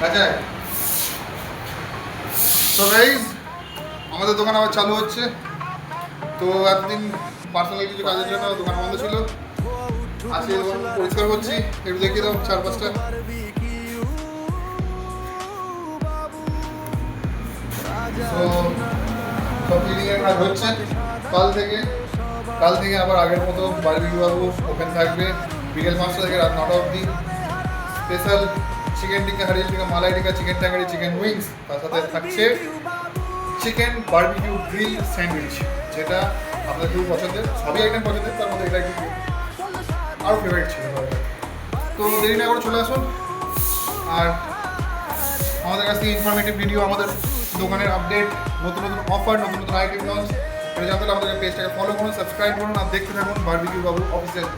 আচ্ছা, তো গাইস আমাদের দোকান আবার চালু হচ্ছে। তো এতদিন পার্সোনাল কিছু কাজের জন্য দোকান বন্ধ ছিল। আজকে দোকান পরিষ্কার করছি, একটু দেখিয়ে দাও চারপাশটা। তো সব ক্লিনিংয়ের কাজ হচ্ছে। কাল থেকে আবার আগের মতো বারবিকিউ বাবু ওপেন থাকবে বিকেল 5টা থেকে রাত 9টা অবধি। স্পেশাল চিকেন টিক্কা, হারিল টিক্কা, মালাই টিক্কা, চিকেন টাঙ্গারি, চিকেন উইংস, তার সাথে থাকছে চিকেন বারবিকিউ গ্রিল স্যান্ডউইচ, যেটা আপনাদের খুব পছন্দের। সবই আইটেম পছন্দের, তার মধ্যে এটা একটু আরও ফেভারিট ছিল। তো দেরি না করে চলে আসুন। আর আমাদের কাছ থেকে ইনফরমেটিভ ভিডিও, আমাদের দোকানের আপডেট, নতুন নতুন অফার, নতুন নতুন আইটেম লঞ্চ, এটা জানতে হলে আমাদের পেজটাকে ফলো করুন, সাবস্ক্রাইব করুন আর দেখতে থাকুন বারবিকিউ বাবু অফিসিয়াল।